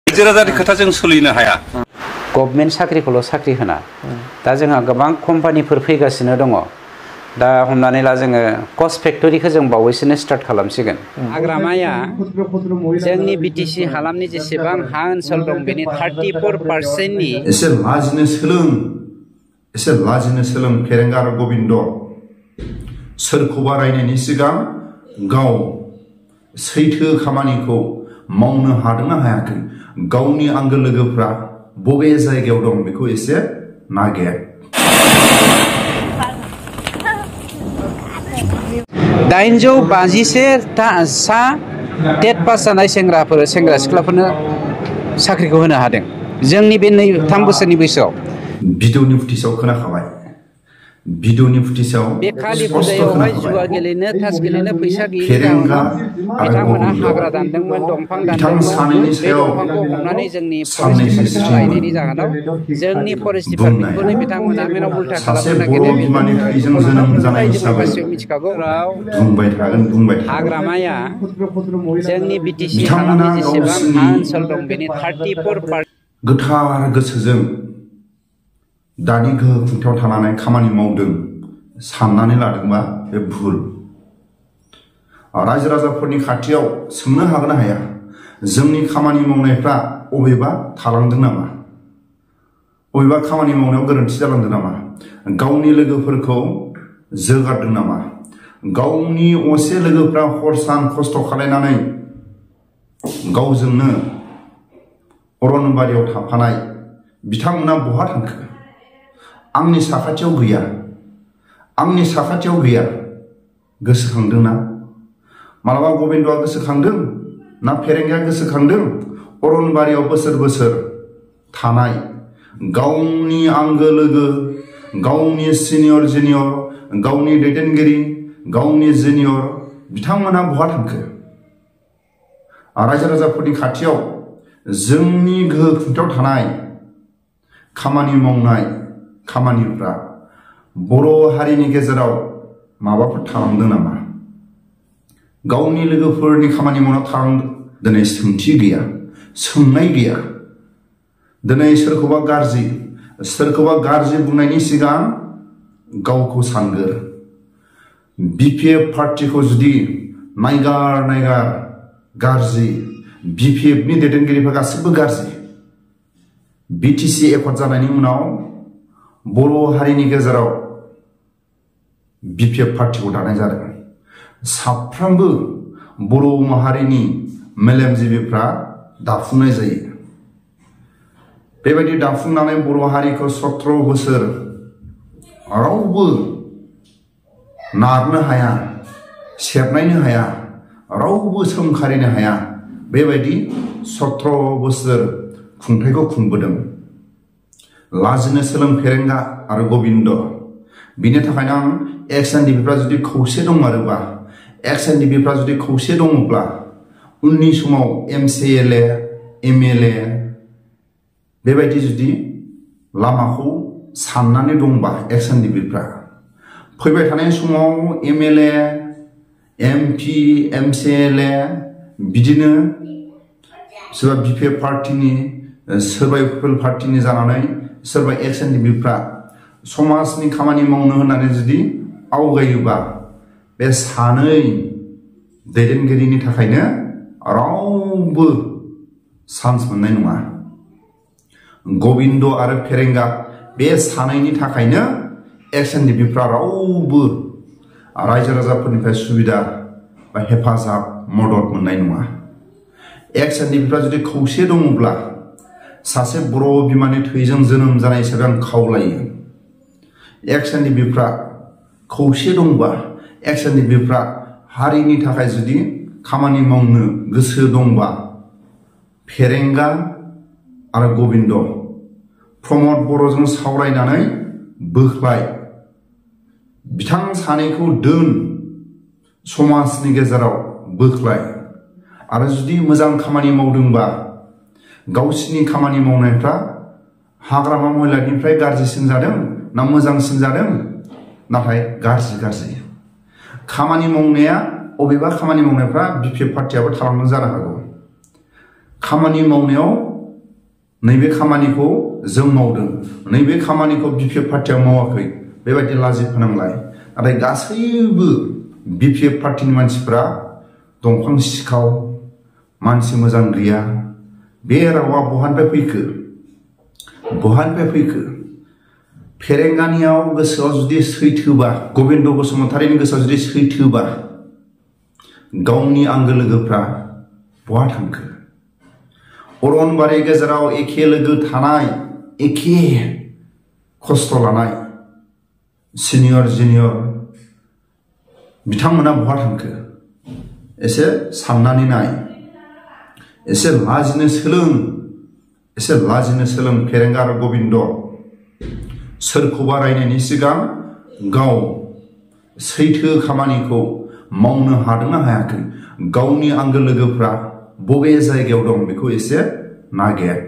हाजिरानि खोथा जों सोलिनो हाया। गभर्नमेन्ट साख्रिखौल' साख्रि होना दा जोंहा गोबां कम्पानिफोर फैगासिनो दङ। दा हमनानै ला जोङो कस फेक्टरिखौ जों बावैसोनो स्टार्ट खालामसिगोन। हाग्रामाया जोंनि बिटिसि हालामनि जेसेबां हा ओनसोल दं बेनि 34%नि एसे लाजिनो सोलों फेरेंगा आरो गबिन्द। सोरखौबा रायनायनि सिगां गाव सैथो खामानिखौ मावनो हादोंना हायाखै, गावनि आंगो लोगोफ्रा बबे जायगायाव दं बेखौ एसे नागिर। 851 सा टेट पास जानाय सेंग्रा सिख्लाफोरनो साख्रिखौ होनो हादों जोंनि बे 3 बोसोरनि बैसोआव। भिडिअनि फुटेजाव खोनाखाबाय, भिडिअनि फुटेजाव बे खालि फुजायावहाय जुवा गेलेनो थास गेलेनो फैसा गैयैनि जाहोनाव बिथांमोना हाग्रा दानदोंमोन, दंफां दानदोंमोन। बे दंफांखौ हमनानै जोंनि फरेस्ट डिपार्टमेन्टआव लायनायनि जाहोनाव जोंनि फरेस्ट डिपार्टमेन्टखौनो बिथांमोना मेनाव उल्था खालामनो नागिरदों। गासैबो मिथिखागौ। हाग्रामाया जोंनि बिटिसि हालामनि जेसेबां हा ओनसोल दं बेनि 34%। गोथार गोसोजों दानि गोहो खुंथायाव थानानै खामानि मावदों साननानै लादोंबा बे भुल। रायजो राजाफोरनि खाथियाव सोंनो हागोन ना हाया, जोंनि खामानि मावनायफ्रा अबेबा थालांदों नामा, अबेबा खामानि मावनायाव गोरोन्थि जालांदों नामा, गावनि लोगोफोरखौ जोगारदों नामा, गावनि असे लोगोफ्रा हर सान खस्थ' खालायनानै गावजोंनो अरनबारियाव थाफानाय बिथांमोना बहा थांखो? आंनि साखाथियाव गैया, आंनि साखाथियाव गैया। गोसोखांदों ना? मालाबा गबिन्दआ गोसोखांदों ना फेरेंगाया गोसोखांदों? अरनबारियाव बोसोर बोसोर थानाय गावनि आंगो लोगो, गावनि सिनियर जुनियर, गावनि दैदेनगिरि, गावनि जुनियर बिथांमोना बहा थांखो? रायजो राजाफोरनि खाथियाव जोंनि गोहो खुंथायाव थानाय खामानि मावनाय खामानिफ्रा बर' हारिनि गेजेराव माबाफोर थालांदों नामा? गावनि लोगोफोरनि खामानि मावना थालांदों? दिनै सोंथि गैया, सोंनाय गैया। दिनै सोरखौबा गाज्रि बुंनायनि सिगां गावखौ सानगोर। बिपिएफ पार्टिखौ जुदि नायगार गाज्रि, बिपिएफनि दैदेनगिरिफ्रा गासिबो गाज्रि। बिटिसि एकर्ड जानायनि उनाव बर' हारिनि गेजेराव बिपिएफ पार्टिखौ दानाय जादों। साफ्रोमबो बर' माहारिनि मेलेमजिबिफ्रा दाफुंनाय जायो। बेबायदि दाफुंनानै बर' हारिखौ 17 बोसोर रावबो नारनो हाया, सेरनायनो हाया, रावबो सोंखारिनो हाया। बेबायदि 17 बोसोर खुंथायखौ खुंबोदों। लाजिनो सोलों फेरेंगा आरो गबिन्द। बिनि थाखायनो आं एक्स एनडिएफबिफ्रा जुदि खौसे दंमारोबा, एक्स एनडिएफबिफ्रा जुदि खौसे दङब्ला उननि समाव एमसिएलए, एमएलए बेबायदि जुदि लामाखौ साननानै दंबा एक्स एनडिएफबिफ्रा फैबाय थानाय समाव एमएलए, एमपि, एमसिएलए बिदिनो सोरबा बिपिएफ पार्टिनि, सोरबा इउपिएल पार्टिनि जानानै सोरबा एक्स एनडिएफबिफ्रा समाजनि खामानि मावनो होननानै जुदि आवगायोबा बे सानै दैदेनगिरिनि थाखायनो रावबो चान्स मोननाय नङा। गबिन्द आरो फेरेंगा बे सानैनि थाखायनो एक्स एनडिएफबिफ्रा रावबो रायजो राजाफोरनिफ्राय सुबिदा बा हेफाजाब मदद मोननाय नङा। एक्स एनडिएफबिफ्रा जुदि खौसे दङब्ला सासे बर' बिमानि थैजों जोनोम जानाय हिसाबै आं खावलायो। एक्स एनडिएफबिफ्रा खौसे दंबा, एक्स एनडिएफबिफ्रा हारिनि थाखाय जुदि खामानि मावनो गोसो दंबा फेरेंगा आरो गबिन्द प्रमद बर'जों सावरायनानै बोख्लाय, बिथां सानैखौ दोन समाजनि गेजेराव बोख्लाय। आरो जुदि मोजां खामानि मावदोंबा गावसिनि खामानि मावनायफ्रा हाग्रामा महिलानिफ्राय गाज्रिसिन जादों ना मोजांसिन जादों? नाथाय गाज्रि खामानि मावनाया अबेबा खामानि मावनायफ्रा बिपिएफ पार्टियाबो थालांदों जानो हागौ। खामानि मावनायाव नैबे खामानिखौ जों मावदों नैबे खामानिखौ बिपिएफ पार्टिया मावाखै बेबायदि लाजि फोनांलाय नाथाय गासैबो बिपिएफ पार्टिनि मानसिफ्रा दंफां सिखाव मानसि मोजां गैया बे रावा बहानिफ्राय फैखो फेरेंगानियाव गोसोआव जुदि सैथोबा गबिन्द बसुमतारीनि गोसोआव जुदि सैथोबा गावनि आंगो लोगोफ्रा बहा थांखो अरनबारि गेजेराव एखे लोगो थानाय एखे खस्थ' लानाय सिनियर जुनियर बिथांमोना बहा थांखो एसे साननानै नाय एसे लाजिनो सोलों फेरेंगा आरो गबिन्द सोरखौबा रायनायनि सिगां गाव सैथो खामानिखौ मावनो हादोंना हायाखै गावनि आंगो लोगोफ्रा बबे जायगायाव दं बेखौ एसे नागिर